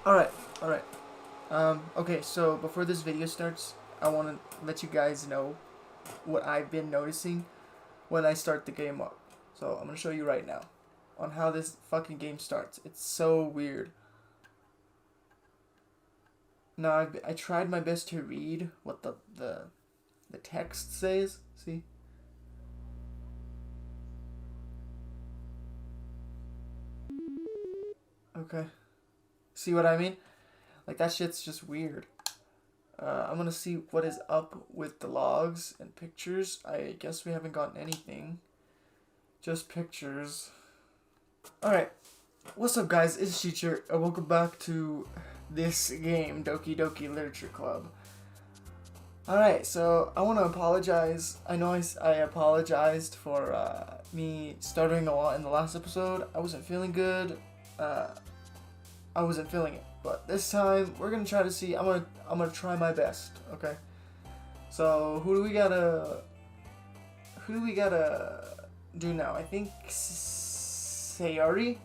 Alright, alright. Okay, so before this video starts, I want to let you guys know what I've been noticing when I start the game up. So I'm going to show you right now on how this fucking game starts. It's so weird. Now, I tried my best to read what the text says. See? Okay. See what I mean? Like, that shit's just weird. I'm gonna see what is up with the logs and pictures. I guess we haven't gotten anything. Just pictures. Alright. What's up, guys? It's Teacher, and welcome back to this game, Doki Literature Club. Alright, so I want to apologize. I know I apologized for me stuttering a lot in the last episode. I wasn't feeling good. I wasn't feeling it. But this time, we're gonna try to see. I'm gonna try my best. Okay. So who do we gotta do now? I think Sayori.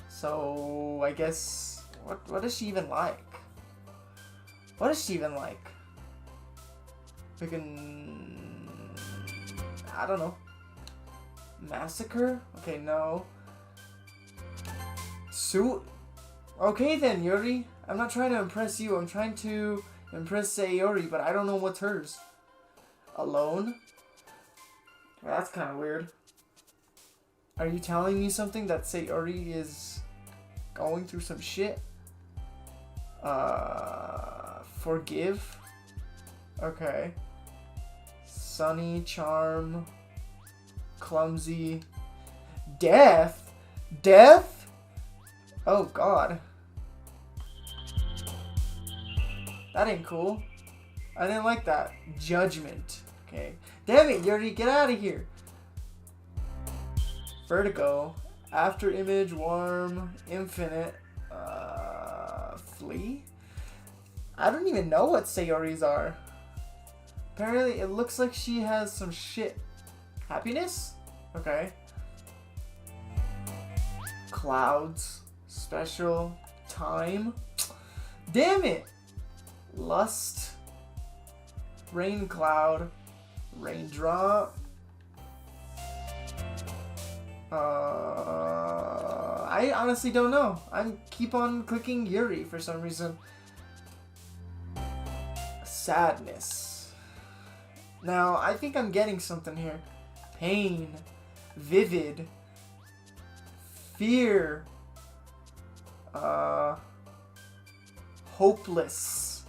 So I guess what is she even like? What is she even like? We can, I don't know. Massacre? Okay, no. Suit? Okay then, Yuri. I'm not trying to impress you. I'm trying to impress Sayori, but I don't know what's hers. Alone? Well, that's kind of weird. Are you telling me something that Sayori is going through some shit? Forgive? Okay. Sunny, charm, clumsy, death? Death? Oh god. That ain't cool. I didn't like that. Judgment. Okay. Damn it, Yuri, get out of here. Vertigo. After image, warm, infinite, flee? I don't even know what Sayori's are. Apparently, it looks like she has some shit. Happiness? Okay. Clouds. Special. Time. Damn it! Lust. Rain cloud. Raindrop. I honestly don't know. I keep on clicking Yuri for some reason. Sadness. Now, I think I'm getting something here. Pain. Vivid. Fear. Hopeless.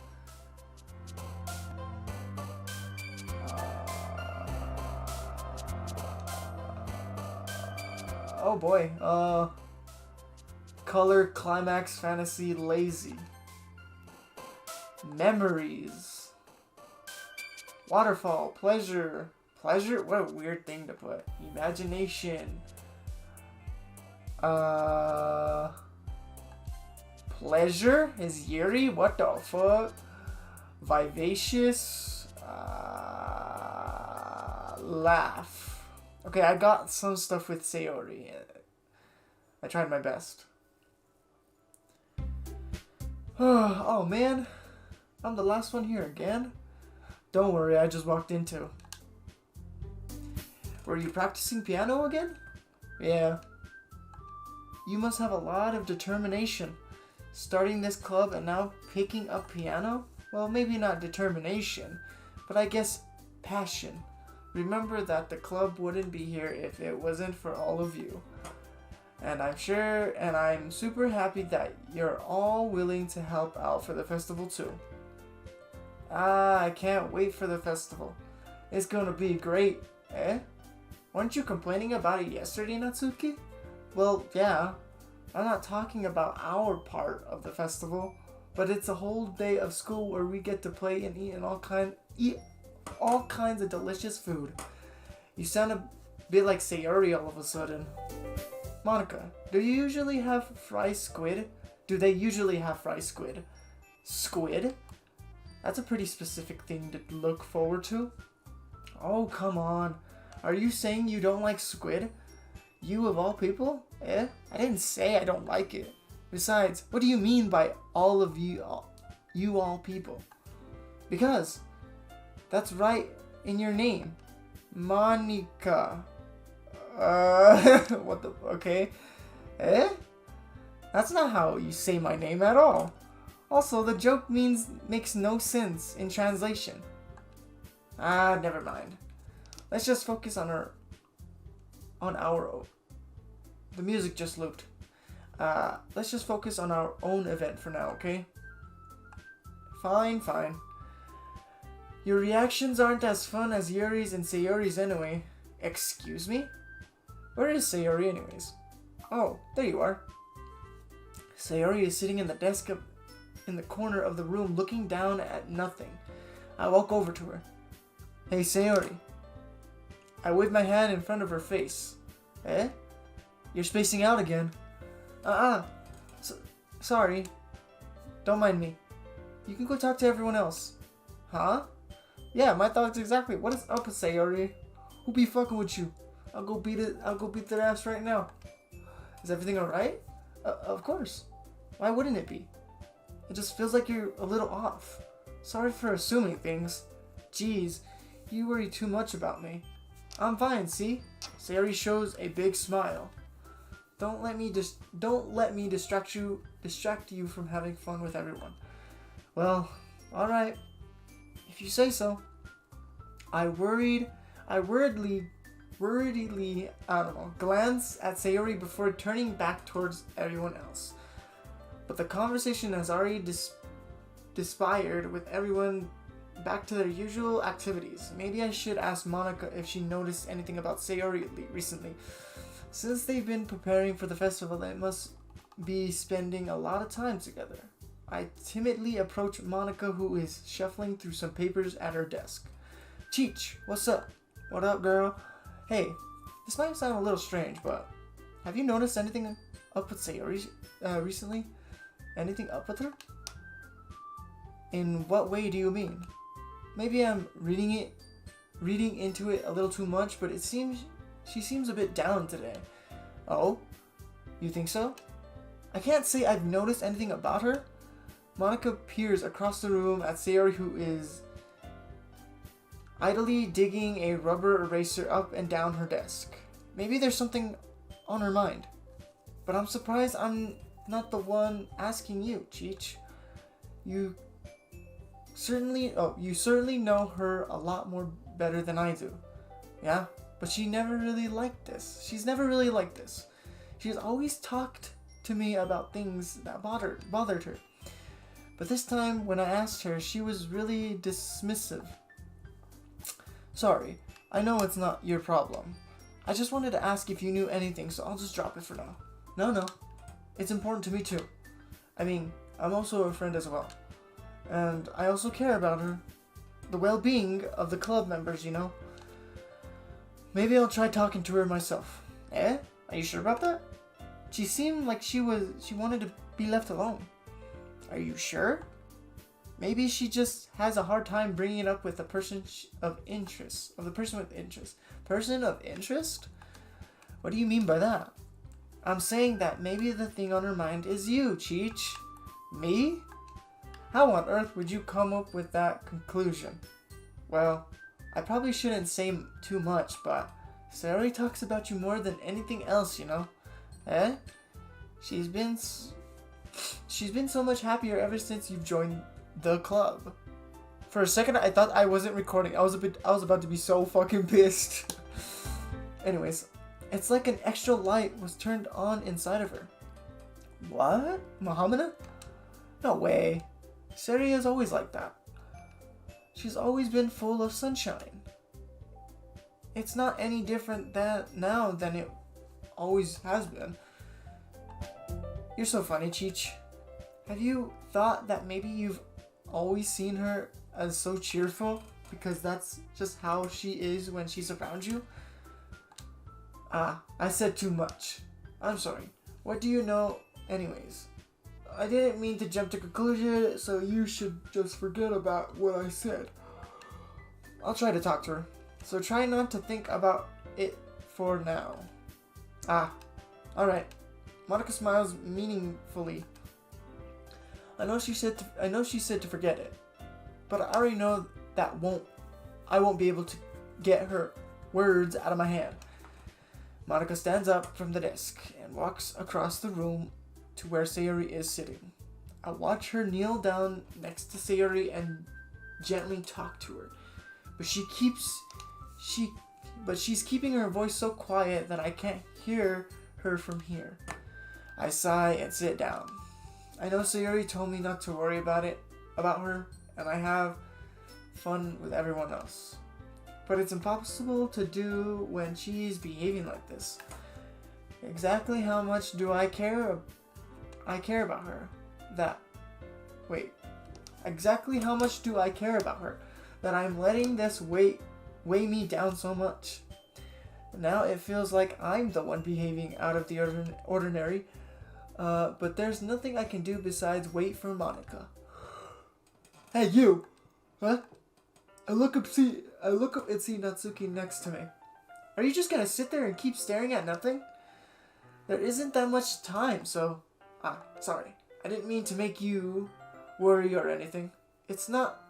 Oh boy. Color, climax, fantasy, lazy. Memories. Waterfall, pleasure. Pleasure? What a weird thing to put. Imagination. Pleasure is Yuri? What the fuck? Vivacious. Laugh. Okay, I got some stuff with Sayori. I tried my best. Oh man. I'm the last one here again. Don't worry, I just walked into. Were you practicing piano again? Yeah. You must have a lot of determination. Starting this club and now picking up piano? Well, maybe not determination, but I guess passion. Remember that the club wouldn't be here if it wasn't for all of you. And I'm super happy that you're all willing to help out for the festival too. I can't wait for the festival. It's gonna be great, eh? Weren't you complaining about it yesterday, Natsuki? Well, yeah. I'm not talking about our part of the festival, but it's a whole day of school where we get to play and eat all kinds of delicious food. You sound a bit like Sayori all of a sudden. Monica, do you usually have fried squid? Do they usually have fried squid? Squid? That's a pretty specific thing to look forward to. Oh, come on. Are you saying you don't like squid? You of all people? Eh? I didn't say I don't like it. Besides, what do you mean by all of you all people? Because that's right in your name. Monica. What the... Okay. Eh? That's not how you say my name at all. Also, the joke makes no sense in translation. Never mind. Let's just focus on our... The music just looped. Let's just focus on our own event for now, okay? Fine. Your reactions aren't as fun as Yuri's and Sayori's anyway. Excuse me? Where is Sayori anyways? Oh, there you are. Sayori is sitting in the desk in the corner of the room looking down at nothing. I walk over to her. Hey Sayori. I wave my hand in front of her face. Eh? You're spacing out again. Sorry. Don't mind me. You can go talk to everyone else. Huh? Yeah, my thoughts exactly. What is up with Sayori? Who be fucking with you? I'll go beat their ass right now. Is everything alright? Of course. Why wouldn't it be? It just feels like you're a little off. Sorry for assuming things. Jeez, you worry too much about me. I'm fine, see? Sayori shows a big smile. Don't let me distract you from having fun with everyone. Well, alright. If you say so. I worriedly, glance at Sayori before turning back towards everyone else. But the conversation has already disappeared with everyone back to their usual activities. Maybe I should ask Monica if she noticed anything about Sayori recently. Since they've been preparing for the festival, they must be spending a lot of time together. I timidly approach Monica, who is shuffling through some papers at her desk. Cheech, what's up? What up, girl? Hey, this might sound a little strange, but have you noticed anything up with Sayori recently? Anything up with her? In what way do you mean? Maybe I'm reading into it a little too much, but she seems a bit down today. Oh? You think so? I can't say I've noticed anything about her. Monica peers across the room at Sayori, who is idly digging a rubber eraser up and down her desk. Maybe there's something on her mind. But I'm surprised I'm not the one asking you, Cheech. You certainly know her a lot more better than I do. Yeah? But she's never really like this. She's always talked to me about things that bothered her. But this time, when I asked her, she was really dismissive. Sorry, I know it's not your problem. I just wanted to ask if you knew anything, so I'll just drop it for now. No. It's important to me too. I mean, I'm also a friend as well. And I also care about her. The well-being of the club members, you know. Maybe I'll try talking to her myself. Eh? Are you sure about that? She seemed like she wanted to be left alone. Are you sure? Maybe she just has a hard time bringing it up with the person of interest. Person of interest? What do you mean by that? I'm saying that maybe the thing on her mind is you, Cheech. Me? How on earth would you come up with that conclusion? Well, I probably shouldn't say too much, but Sayori talks about you more than anything else, you know? Eh? She's been so much happier ever since you've joined the club. For a second, I thought I wasn't recording. I was about to be so fucking pissed. Anyways, it's like an extra light was turned on inside of her. What? Mohammed? No way. Sayori is always like that. She's always been full of sunshine. It's not any different now than it always has been. You're so funny, Cheech. Have you thought that maybe you've always seen her as so cheerful because that's just how she is when she's around you? I said too much. I'm sorry. What do you know anyways? I didn't mean to jump to conclusion, so you should just forget about what I said. I'll try to talk to her. So try not to think about it for now. Alright. Monica smiles meaningfully. I know she said to forget it, but I already know I won't be able to get her words out of my hand. Monica stands up from the desk and walks across the room to where Sayori is sitting. I watch her kneel down next to Sayori and gently talk to her, but she's keeping her voice so quiet that I can't hear her from here. I sigh and sit down. I know Sayori told me not to worry about her, and I have fun with everyone else. But it's impossible to do when she's behaving like this. Exactly how much do I care about her? Exactly how much do I care about her that I'm letting this weigh me down so much? Now it feels like I'm the one behaving out of the ordinary, but there's nothing I can do besides wait for Monica. Hey, you! Huh? I look up and see Natsuki next to me. Are you just gonna sit there and keep staring at nothing? There isn't that much time, so... sorry. I didn't mean to make you worry or anything. It's not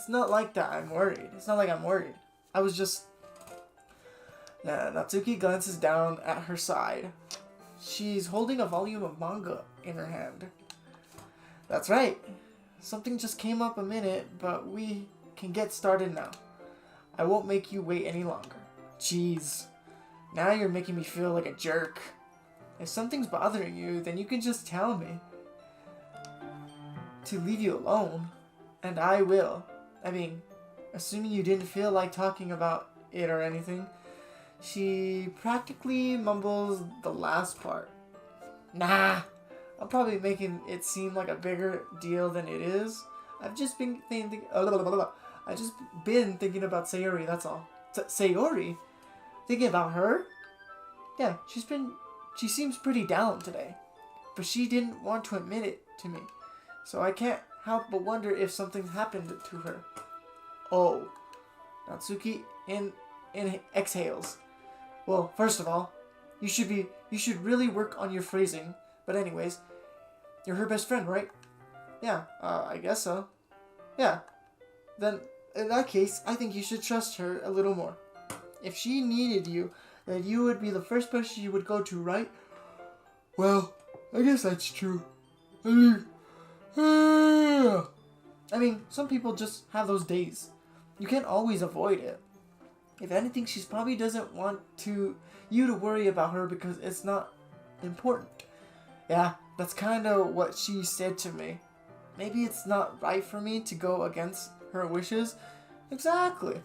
like that I'm worried. It's not like I'm worried. I was just... Natsuki glances down at her side. She's holding a volume of manga in her hand. That's right. Something just came up a minute, but we can get started now. I won't make you wait any longer. Jeez. Now you're making me feel like a jerk. If something's bothering you, then you can just tell me to leave you alone, and I will. I mean, assuming you didn't feel like talking about it or anything. She practically mumbles the last part. Nah, I'm probably making it seem like a bigger deal than it is. I've just been thinking about Sayori, that's all. Sayori? Thinking about her? Yeah, she seems pretty down today. But she didn't want to admit it to me. So I can't help but wonder if something happened to her. Oh. Natsuki exhales. Well, first of all, you should really work on your phrasing. But anyways, you're her best friend, right? Yeah, I guess so. Yeah. Then, in that case, I think you should trust her a little more. If she needed you, then you would be the first person she would go to, right? Well, I guess that's true. I mean, some people just have those days. You can't always avoid it. If anything, she probably doesn't want you to worry about her because it's not important. Yeah, that's kind of what she said to me. Maybe it's not right for me to go against her wishes. Exactly.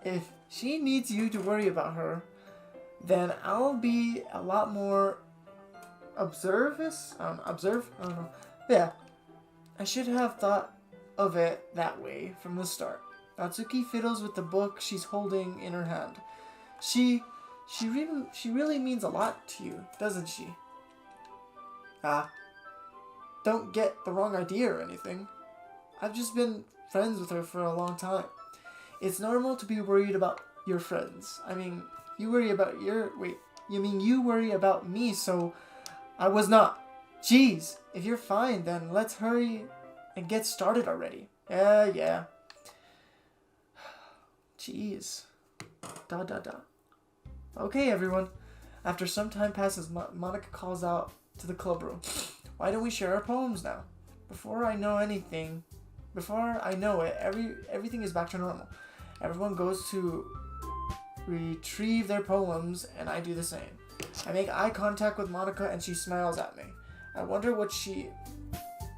If she needs you to worry about her, then I'll be a lot more observe? I don't know. Yeah. I should have thought of it that way from the start. Natsuki fiddles with the book she's holding in her hand. She really means a lot to you, doesn't she? Don't get the wrong idea or anything. I've just been friends with her for a long time. It's normal to be worried about your friends. I mean, you worry about you worry about me, so I was not. Jeez, if you're fine, then let's hurry and get started already. Yeah. Jeez. Okay, everyone. After some time passes, Monica calls out to the club room. Why don't we share our poems now? Before I know it, everything is back to normal. Everyone goes to retrieve their poems, and I do the same. I make eye contact with Monica, and she smiles at me. I wonder what she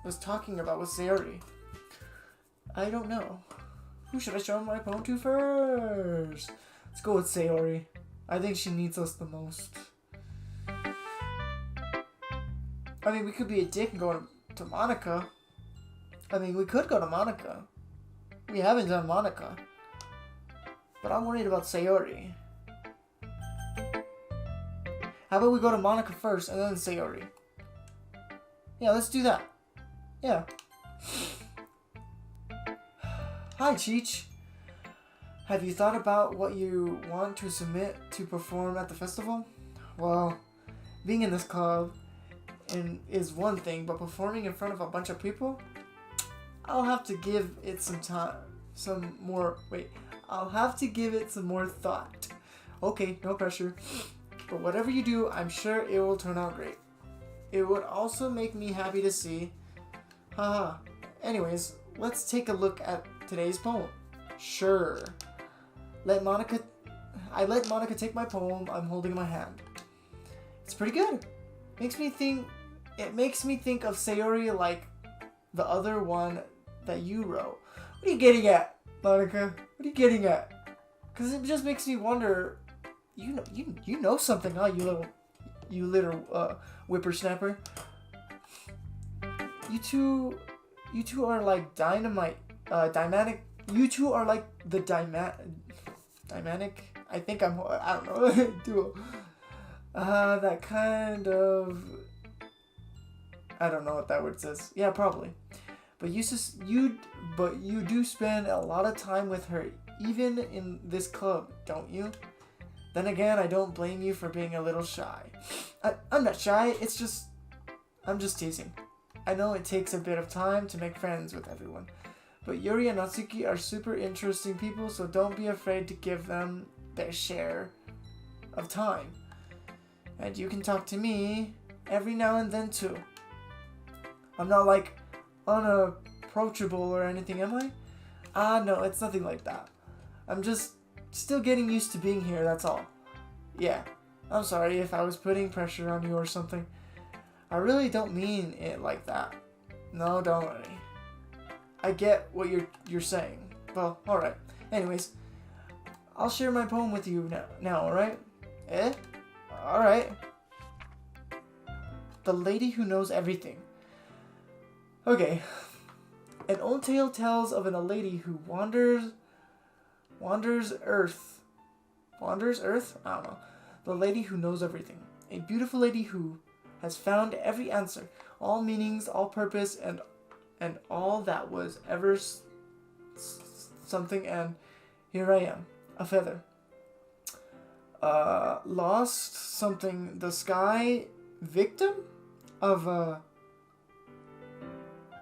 was talking about with Sayori. I don't know. Who should I show my poem to first? Let's go with Sayori. I think she needs us the most. I mean, we could be a dick and go to Monica. We could go to Monica. We haven't done Monica. But I'm worried about Sayori. How about we go to Monica first and then Sayori? Yeah, let's do that. Yeah. Hi, Cheech. Have you thought about what you want to submit to perform at the festival? Well, being in this club is one thing, but performing in front of a bunch of people, I'll have to give it some time, I'll have to give it some more thought. Okay, no pressure. But whatever you do, I'm sure it will turn out great. It would also make me happy to see. Haha. Anyways, let's take a look at today's poem. Sure. I let Monica take my poem I'm holding in my hand. It's pretty good. It makes me think of Sayori like the other one that you wrote. What are you getting at, Monica? What are you getting at? Because it just makes me wonder. You know something, huh? You little whippersnapper. You two are like dynamic. You two are like the dynamic. I don't know. Duo. That kind of. I don't know what that word says. Yeah, probably. But you do spend a lot of time with her, even in this club, don't you? Then again, I don't blame you for being a little shy. I'm not shy. I'm just teasing. I know it takes a bit of time to make friends with everyone, but Yuri and Natsuki are super interesting people, so don't be afraid to give them their share of time. And you can talk to me every now and then too. I'm not like unapproachable or anything, am I? No, it's nothing like that. I'm just still getting used to being here, that's all. Yeah, I'm sorry if I was putting pressure on you or something. I really don't mean it like that. No, don't worry. I get what you're saying. Well, alright. Anyways, I'll share my poem with you now, alright? Alright. The Lady Who Knows Everything. Okay. An old tale tells of a lady who wanders Earth. Wanders Earth? I don't know. The Lady Who Knows Everything. A beautiful lady who has found every answer, all meanings, all purpose, and all that was ever something, and here I am, a feather. Lost something, the sky, victim of a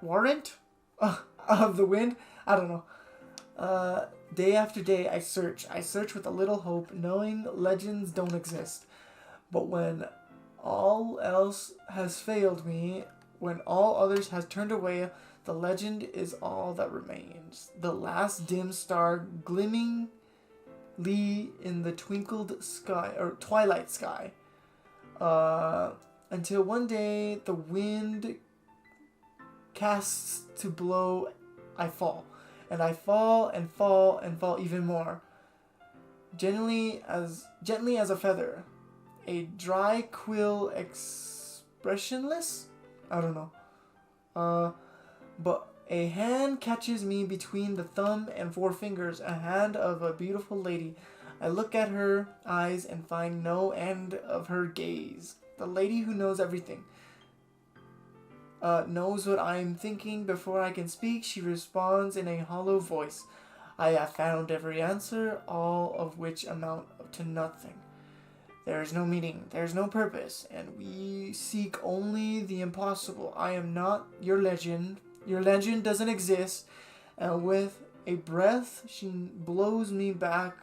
warrant of the wind. I don't know. Day after day I search with a little hope, knowing legends don't exist. But when all else has failed me, when all others has turned away, the legend is all that remains. The last dim star glimmingly in the twinkled sky, or twilight sky. Until one day the wind casts to blow, I fall. And I fall and fall and fall even more. Gently as a feather. A dry quill expressionless? I don't know. But a hand catches me between the thumb and forefingers, a hand of a beautiful lady. I look at her eyes and find no end of her gaze. The lady who knows everything. Knows what I am thinking before I can speak. She responds in a hollow voice. I have found every answer, all of which amount to nothing. There is no meaning, there is no purpose, and we seek only the impossible. I am not your legend. Your legend doesn't exist. And with a breath, she blows me back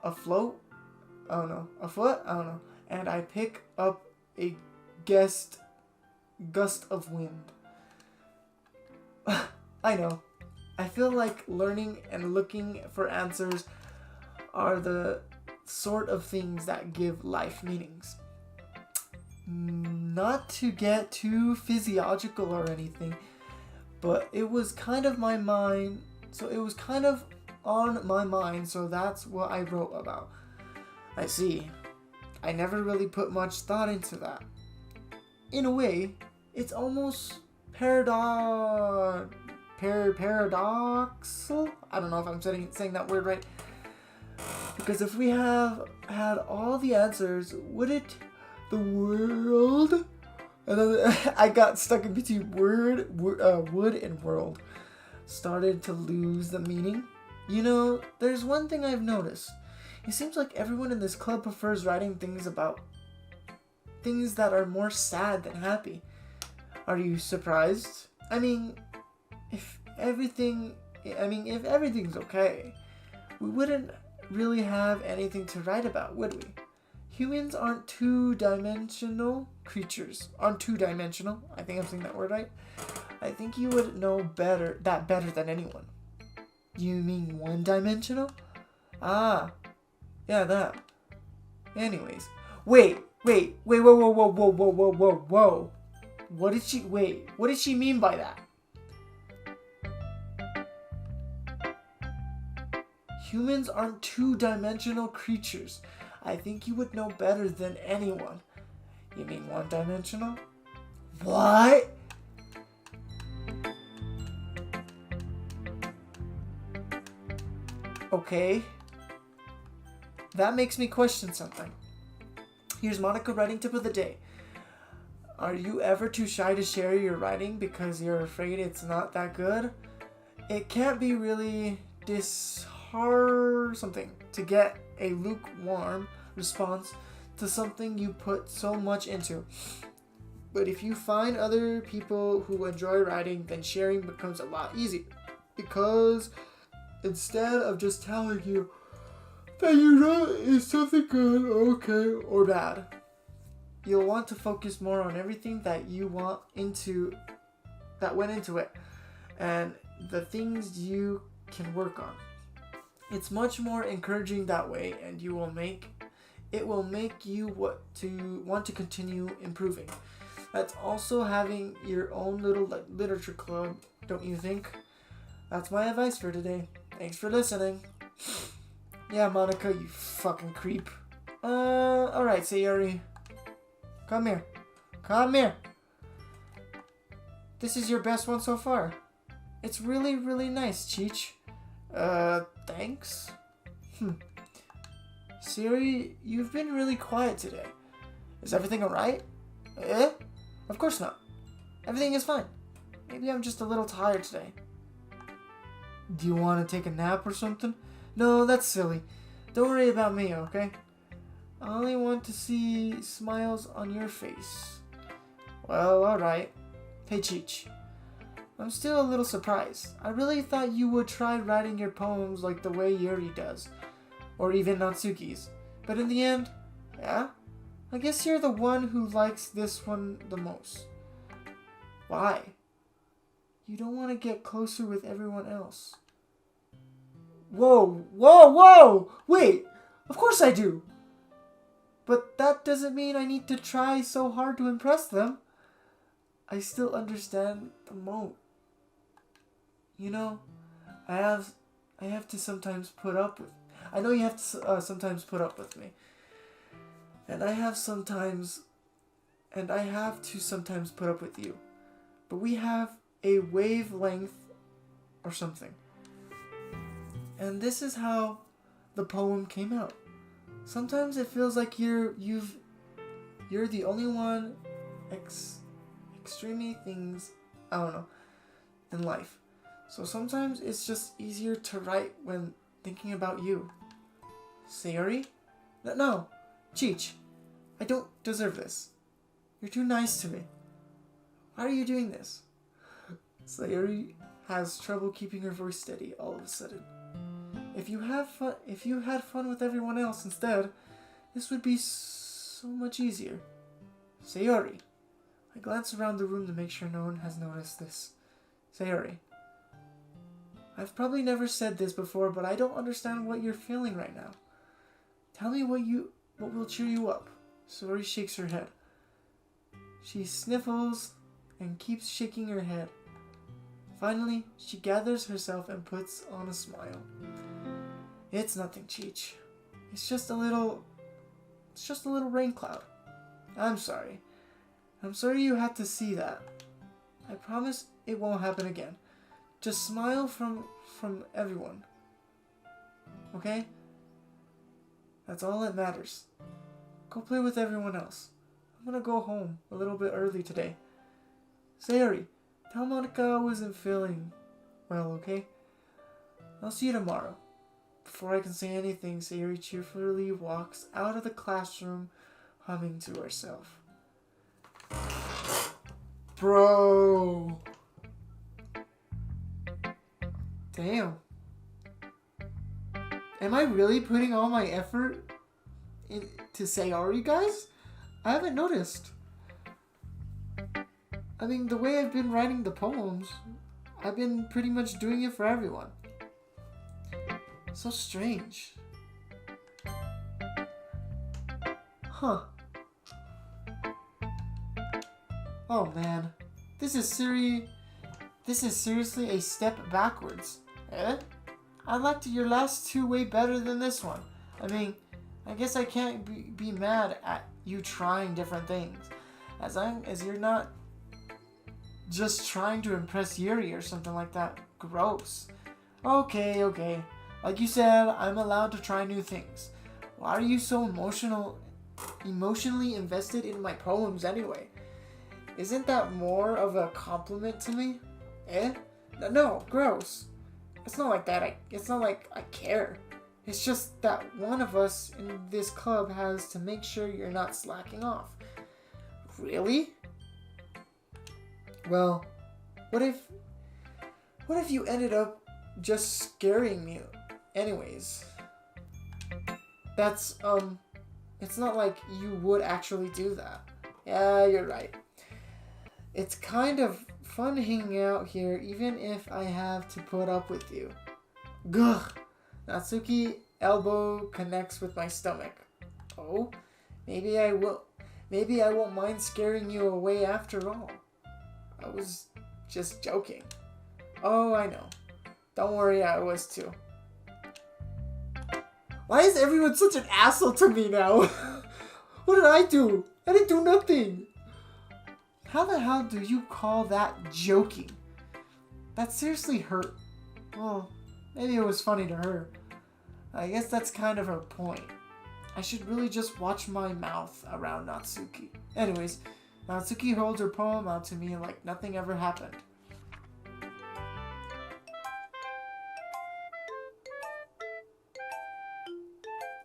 afloat. A foot? I don't know. And I pick up a gust of wind. I know. I feel like learning and looking for answers are the sort of things that give life meanings. Not to get too physiological or anything, but it was kind of my mind, so it was kind of on my mind, so that's what I wrote about. I see. I never really put much thought into that. In a way, it's almost paradoxal. I don't know if I'm saying that word right. Because if we have had all the answers, wouldn't the world... I got stuck in between wood and world. Started to lose the meaning. You know, there's one thing I've noticed. It seems like everyone in this club prefers writing things about things that are more sad than happy. Are you surprised? I mean, if everything's okay, we wouldn't really have anything to write about, would we? Humans aren't two-dimensional creatures. Aren't two-dimensional. I think I'm saying that word right. I think you would know better than anyone. You mean one-dimensional? Ah, yeah, that. Anyways, wait, whoa. What did she mean by that? Humans aren't two-dimensional creatures. I think you would know better than anyone. You mean one-dimensional? What? Okay. That makes me question something. Here's Monica writing tip of the day. Are you ever too shy to share your writing because you're afraid it's not that good? It can't be really something to get a lukewarm response to something you put so much into. But if you find other people who enjoy writing, then sharing becomes a lot easier. Because instead of just telling you that you wrote is something good, okay, or bad, you'll want to focus more on everything that went into it and the things you can work on. It's much more encouraging that way, and it will make you want to continue improving. That's also having your own little literature club, don't you think? That's my advice for today. Thanks for listening. Yeah, Monica, you fucking creep. Alright, Sayori. Come here. This is your best one so far. It's really, really nice, Cheech. Thanks? Sayori, you've been really quiet today. Is everything alright? Of course not. Everything is fine. Maybe I'm just a little tired today. Do you want to take a nap or something? No, that's silly. Don't worry about me, okay? I only want to see smiles on your face. Well, alright. Hey, Cheech. I'm still a little surprised. I really thought you would try writing your poems like the way Yuri does. Or even Natsuki's. But in the end, yeah? I guess you're the one who likes this one the most. Why? You don't want to get closer with everyone else. Whoa! Wait! Of course I do! But that doesn't mean I need to try so hard to impress them. I still understand the moat. You know, I have to sometimes put up with... I know you have to sometimes put up with me. And I have to sometimes put up with you. But we have a wavelength or something. And this is how the poem came out. Sometimes it feels like you're the only one extremely things, I don't know, in life. So sometimes it's just easier to write when thinking about you. Sayori? No, Cheech, I don't deserve this. You're too nice to me. Why are you doing this? Sayori has trouble keeping her voice steady all of a sudden. If you had fun with everyone else instead, this would be so much easier. Sayori. I glance around the room to make sure no one has noticed this. Sayori. I've probably never said this before, but I don't understand what you're feeling right now. Tell me what will cheer you up. Sayori shakes her head. She sniffles and keeps shaking her head. Finally, she gathers herself and puts on a smile. It's nothing, Cheech. It's just a little rain cloud. I'm sorry. I'm sorry you had to see that. I promise it won't happen again. Just smile from everyone. Okay? That's all that matters. Go play with everyone else. I'm gonna go home a little bit early today. Sayori, tell Monica I wasn't feeling well, okay? I'll see you tomorrow. Before I can say anything, Sayori cheerfully walks out of the classroom, humming to herself. Bro. Damn. Am I really putting all my effort in to say sorry, guys? I haven't noticed. I mean, the way I've been writing the poems, I've been pretty much doing it for everyone. So strange. Huh. Oh man. This is seriously a step backwards. Eh? I liked your last two way better than this one. I mean, I guess I can't be mad at you trying different things. As long as you're not just trying to impress Yuri or something like that. Gross. Okay. Like you said, I'm allowed to try new things. Why are you so emotionally invested in my poems anyway? Isn't that more of a compliment to me? Eh? No, gross. It's not like that. It's not like I care. It's just that one of us in this club has to make sure you're not slacking off. Really? Well, what if you ended up just scaring me anyways? That's, it's not like you would actually do that. Yeah, you're right. It's kind of fun hanging out here even if I have to put up with you. Gugh. Natsuki elbow connects with my stomach. Oh, maybe I won't mind scaring you away after all. I was just joking. Oh, I know. Don't worry, I was too. Why is everyone such an asshole to me now? What did I do? I didn't do nothing. How the hell do you call that joking? That seriously hurt. Well, maybe it was funny to her. I guess that's kind of her point. I should really just watch my mouth around Natsuki. Anyways, Natsuki holds her poem out to me like nothing ever happened.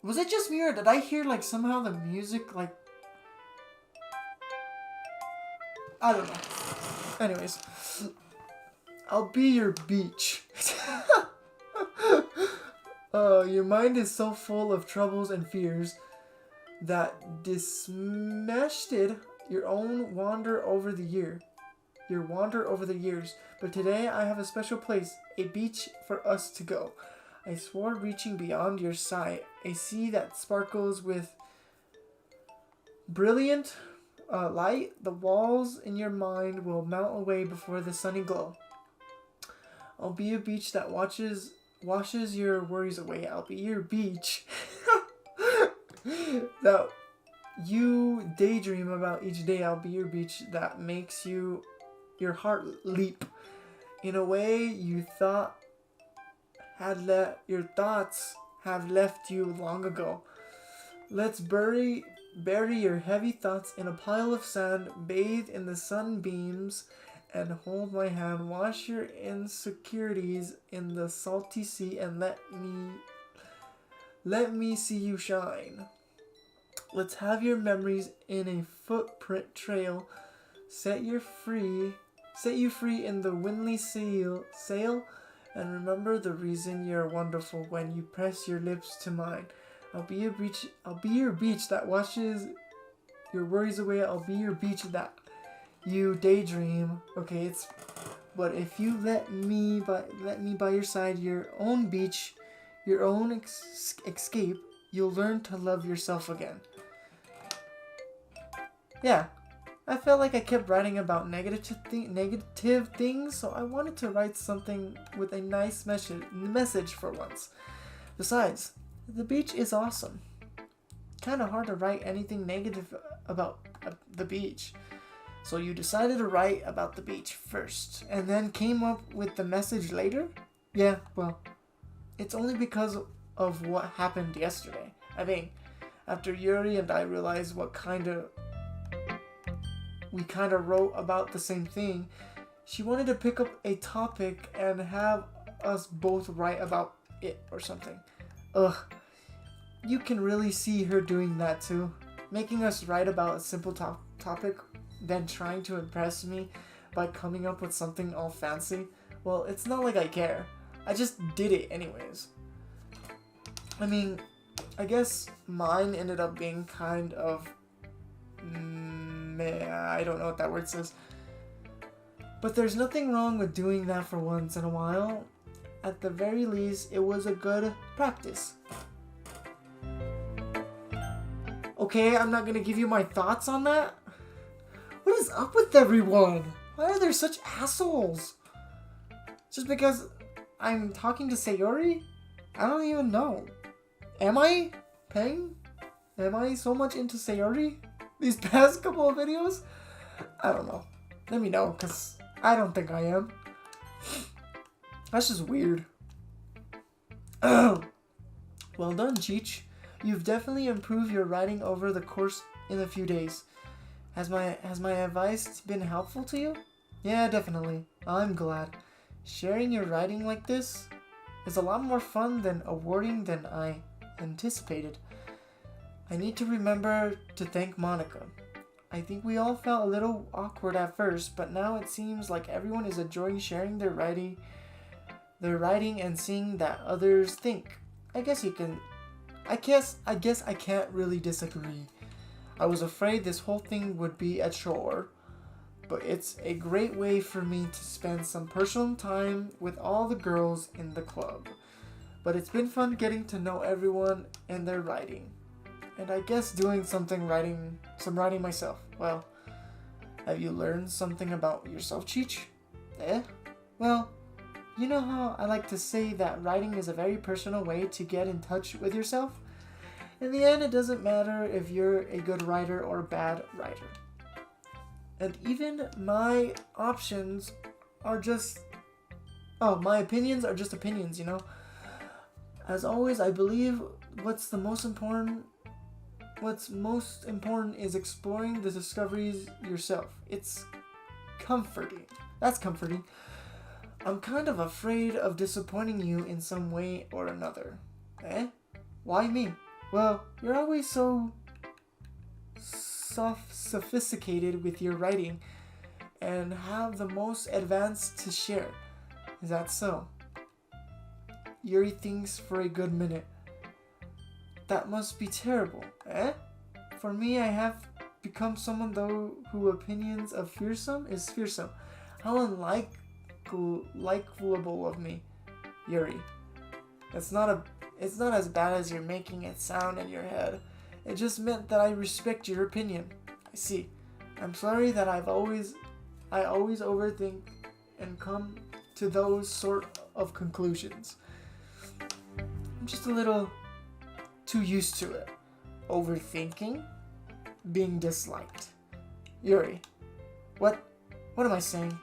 Was it just me or did I hear like somehow the music like... I don't know. Anyways, I'll be your beach. Your mind is so full of troubles and fears that dismeshed your wander over the years. But today I have a special place, a beach for us to go. I swore reaching beyond your sight, a sea that sparkles with brilliant light. The walls in your mind will melt away before the sunny glow. I'll be a beach that washes your worries away. I'll be your beach that you daydream about each day. I'll be your beach that makes your heart leap in a way your thoughts have left you long ago. Let's bury your heavy thoughts in a pile of sand, bathe in the sunbeams, and hold my hand. Wash your insecurities in the salty sea, and let me see you shine. Let's have your memories in a footprint trail. Set you free in the windly sail, and remember the reason you're wonderful when you press your lips to mine. I'll be your beach that washes your worries away. I'll be your beach that you daydream. Okay, but if you let me by your side, your own beach, your own escape, you'll learn to love yourself again. Yeah, I felt like I kept writing about negative things, so I wanted to write something with a nice message for once. Besides, the beach is awesome. Kind of hard to write anything negative about the beach. So you decided to write about the beach first, and then came up with the message later? Yeah, well, it's only because of what happened yesterday. I mean, after Yuri and I realized we kind of wrote about the same thing, she wanted to pick up a topic and have us both write about it or something. Ugh, you can really see her doing that too. Making us write about a simple topic than trying to impress me by coming up with something all fancy. Well, it's not like I care. I just did it anyways. I mean, I guess mine ended up being kind of meh, I don't know what that word says. But there's nothing wrong with doing that for once in a while. At the very least, it was a good practice. Okay, I'm not gonna give you my thoughts on that. What is up with everyone? Why are there such assholes? Just because I'm talking to Sayori? I don't even know. Am I paying? Am I so much into Sayori these past couple of videos? I don't know. Let me know, because I don't think I am. That's just weird. Well done, Cheech. You've definitely improved your writing over the course in a few days. Has my advice been helpful to you? Yeah, definitely. I'm glad. Sharing your writing like this is a lot more fun than awarding than I anticipated. I need to remember to thank Monica. I think we all felt a little awkward at first, but now it seems like everyone is enjoying sharing their writing and seeing that others think. I guess I can't really disagree. I was afraid this whole thing would be a chore, but it's a great way for me to spend some personal time with all the girls in the club. But it's been fun getting to know everyone and their writing. And I guess doing some writing myself. Well, have you learned something about yourself, Cheech? Well, you know how I like to say that writing is a very personal way to get in touch with yourself? In the end, it doesn't matter if you're a good writer or a bad writer. And even my options are just... my opinions are just opinions, you know? As always, I believe what's most important is exploring the discoveries yourself. It's comforting. That's comforting. I'm kind of afraid of disappointing you in some way or another. Why me? Well, you're always so sophisticated with your writing and have the most advanced to share. Is that so? Yuri thinks for a good minute. That must be terrible, For me, I have become someone though who opinions of fearsome is fearsome. How unlikable of me, Yuri. It's not as bad as you're making it sound in your head. It just meant that I respect your opinion. I see. I'm sorry that I always overthink and come to those sort of conclusions. I'm just a little too used to it. Overthinking, being disliked. Yuri, what am I saying?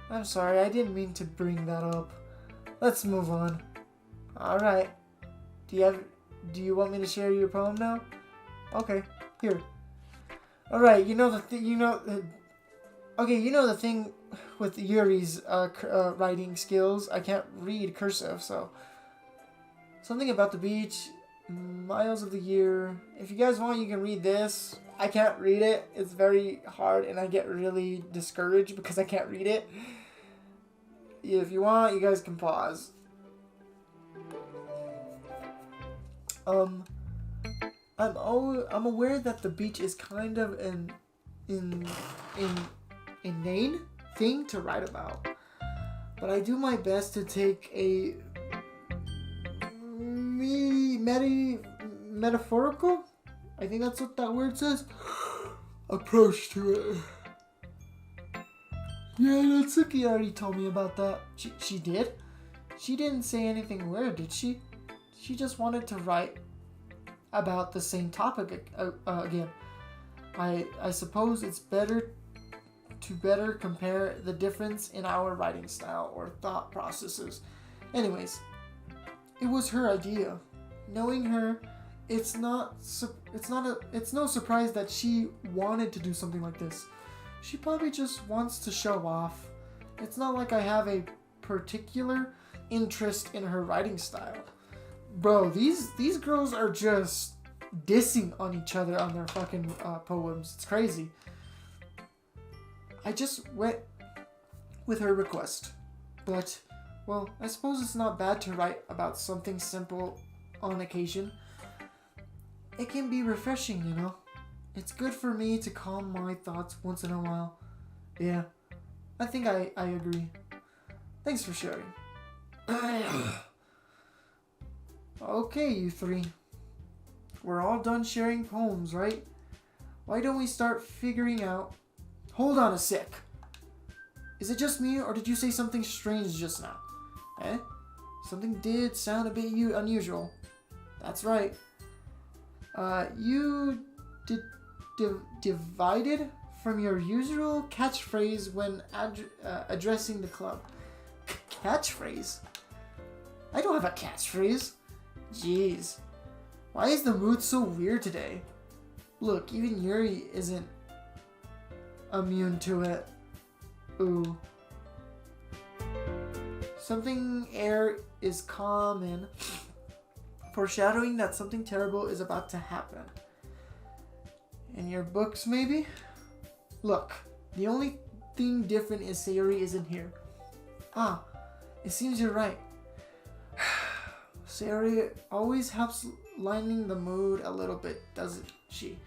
I'm sorry, I didn't mean to bring that up. Let's move on. Alright. Do you want me to share your poem now? Okay, here. Alright, you know the thing with Yuri's writing skills, I can't read cursive, so something about the beach, miles of the year. If you guys want, you can read this. I can't read it. It's very hard, and I get really discouraged because I can't read it. If you want, you guys can pause. I'm aware that the beach is kind of an inane thing to write about, but I do my best to take a metaphorical, I think that's what that word says, approach to it. Yeah, Natsuki already told me about that. She did? She didn't say anything weird, did she? She just wanted to write about the same topic again. I suppose it's better to compare the difference in our writing style or thought processes. Anyways, it was her idea. Knowing her, it's no surprise that she wanted to do something like this. She probably just wants to show off. It's not like I have a particular interest in her writing style. Bro, these girls are just dissing on each other on their fucking poems. It's crazy. I just went with her request. But, well, I suppose it's not bad to write about something simple on occasion. It can be refreshing, you know. It's good for me to calm my thoughts once in a while. Yeah, I think I agree. Thanks for sharing. Okay, you three. We're all done sharing poems, right? Why don't we start figuring out... Hold on a sec. Is it just me, or did you say something strange just now? Eh? Something did sound a bit unusual. That's right. You divided from your usual catchphrase when addressing the club. Catchphrase? I don't have a catchphrase. Jeez. Why is the mood so weird today? Look, even Yuri isn't immune to it. Ooh. Something air is common, foreshadowing that something terrible is about to happen. In your books, maybe? Look, the only thing different is Sayori isn't here. Ah, it seems you're right. Sayori always helps lighten the mood a little bit, doesn't she?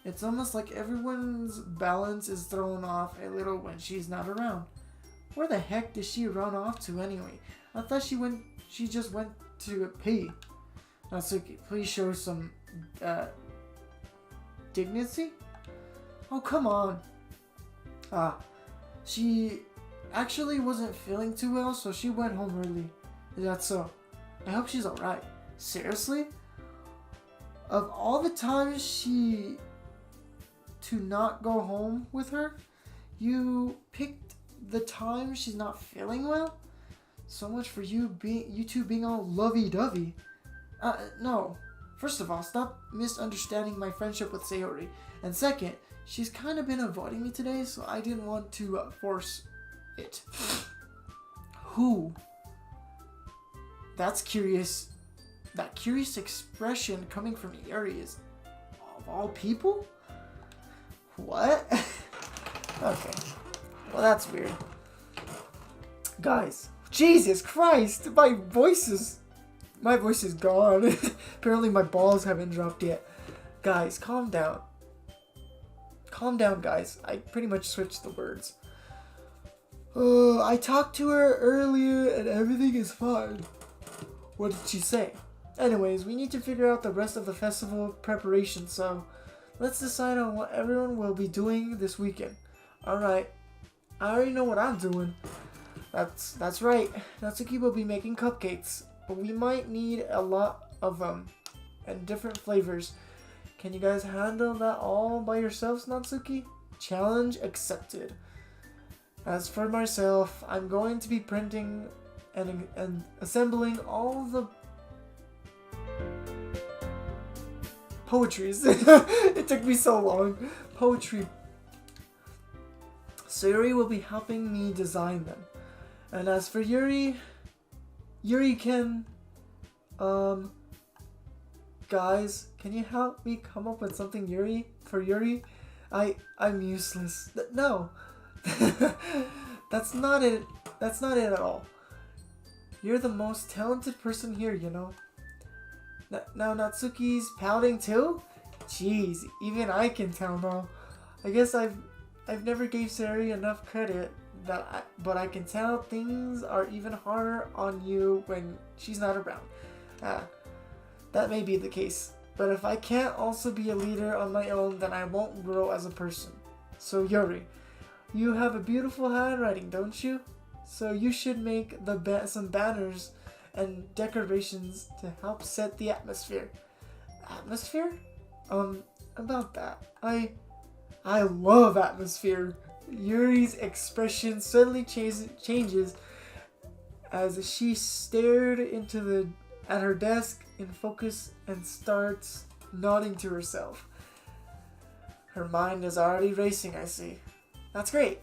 It's almost like everyone's balance is thrown off a little when she's not around. Where the heck did she run off to anyway? I thought she just went to pee. Natsuki, please show some dignity? Oh, come on. She actually wasn't feeling too well, so she went home early. Is that so? I hope she's alright. Seriously? Of all the times to not go home with her, you picked the time she's not feeling well? So much for you two being all lovey-dovey. No. First of all, stop misunderstanding my friendship with Sayori. And second, she's kind of been avoiding me today, so I didn't want to force it. Who? That's curious. That curious expression coming from Yuri is, of all people? What? Okay. Well, that's weird. Guys, Jesus Christ, my voice is gone. Apparently my balls haven't dropped yet. Guys, calm down. Calm down, guys. I pretty much switched the words. I talked to her earlier and everything is fine. What did she say? Anyways, we need to figure out the rest of the festival preparation, so let's decide on what everyone will be doing this weekend. Alright, I already know what I'm doing. That's right. Natsuki will be making cupcakes, but we might need a lot of them and different flavors. Can you guys handle that all by yourselves, Natsuki? Challenge accepted. As for myself, I'm going to be printing and assembling all the poetries. It took me so long. Poetry. Sayori will be helping me design them. And as for Yuri can... Guys, can you help me come up with something for Yuri? I'm useless. No. That's not it. That's not it at all. You're the most talented person here, you know. Now Natsuki's pouting too? Jeez, even I can tell now. I guess I've never gave Sayori enough credit, but I can tell things are even harder on you when she's not around. That may be the case, but if I can't also be a leader on my own, then I won't grow as a person. So Yuri, you have a beautiful handwriting, don't you? So you should make some banners and decorations to help set the atmosphere. Atmosphere? About that. I love atmosphere. Yuri's expression suddenly changes as she stared at her desk in focus and starts nodding to herself. Her mind is already racing, I see. That's great.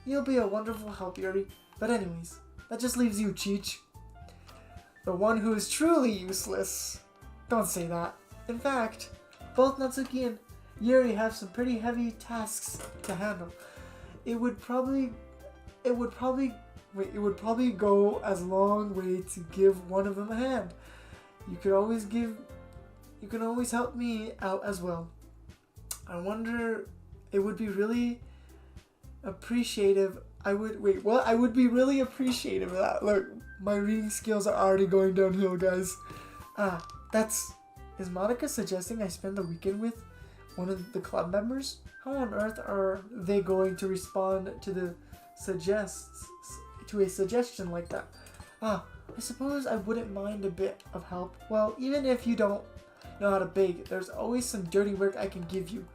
You'll be a wonderful help, Yuri. But anyways, that just leaves you, Cheech. The one who is truly useless. Don't say that. In fact, both Natsuki and Yuri have some pretty heavy tasks to handle. it would probably go as a long way to give one of them a hand. You can always help me out as well. I wonder, it would be really appreciative. I would be really appreciative of that. Look, my reading skills are already going downhill, guys. Is Monica suggesting I spend the weekend with one of the club members? How on earth are they going to respond to a suggestion like that? I suppose I wouldn't mind a bit of help. Well, even if you don't know how to bake, there's always some dirty work I can give you.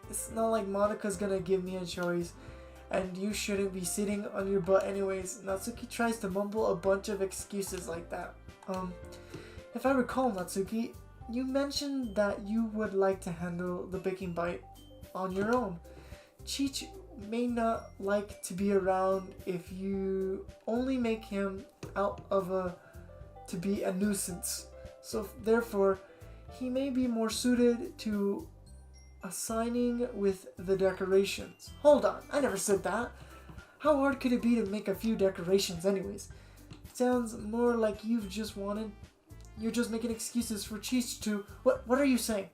It's not like Monica's gonna give me a choice, and you shouldn't be sitting on your butt anyways. Natsuki tries to mumble a bunch of excuses like that. If I recall, Natsuki, you mentioned that you would like to handle the baking bite on your own. Cheech may not like to be around if you only make him out to be a nuisance. So therefore, he may be more suited to assigning with the decorations. Hold on, I never said that. How hard could it be to make a few decorations anyways? It sounds more like you're just making excuses for Cheech to... What are you saying?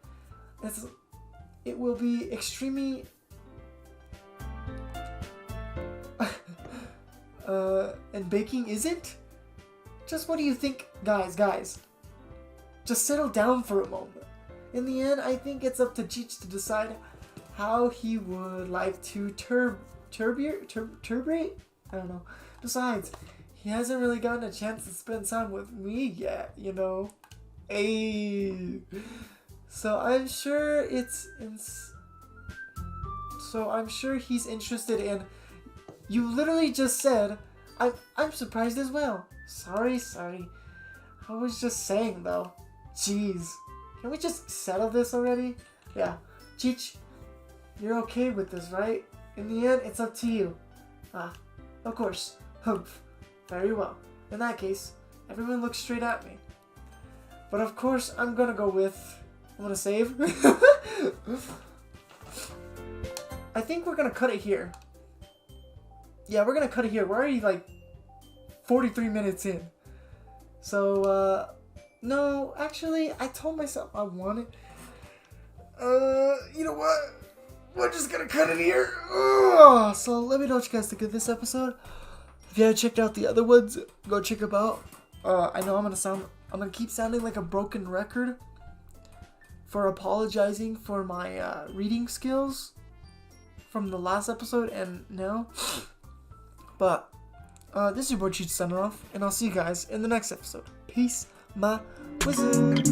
It will be extremely... and baking isn't? Just what do you think? Guys. Just settle down for a moment. In the end, I think it's up to Cheech to decide how he would like to turbate? I don't know. Besides, he hasn't really gotten a chance to spend time with me yet, you know. Ayy. So I'm sure he's interested in... You literally just said, I'm surprised as well. Sorry. I was just saying though. Jeez. Can we just settle this already? Yeah. Cheech, you're okay with this, right? In the end, it's up to you. Of course. Humph. Very well. In that case, everyone looks straight at me. But of course, I'm gonna save. I think we're gonna cut it here. Yeah, we're gonna cut it here. We're already like 43 minutes in. So, no, actually, I told myself I wanted... you know what? We're just gonna cut it here. Ugh. So let me know what you guys think of this episode. If you haven't checked out the other ones, go check them out. I know I'm gonna keep sounding like a broken record for apologizing for my reading skills from the last episode and now. But this is your boy Cheech signing off, and I'll see you guys in the next episode. Peace, my wizard.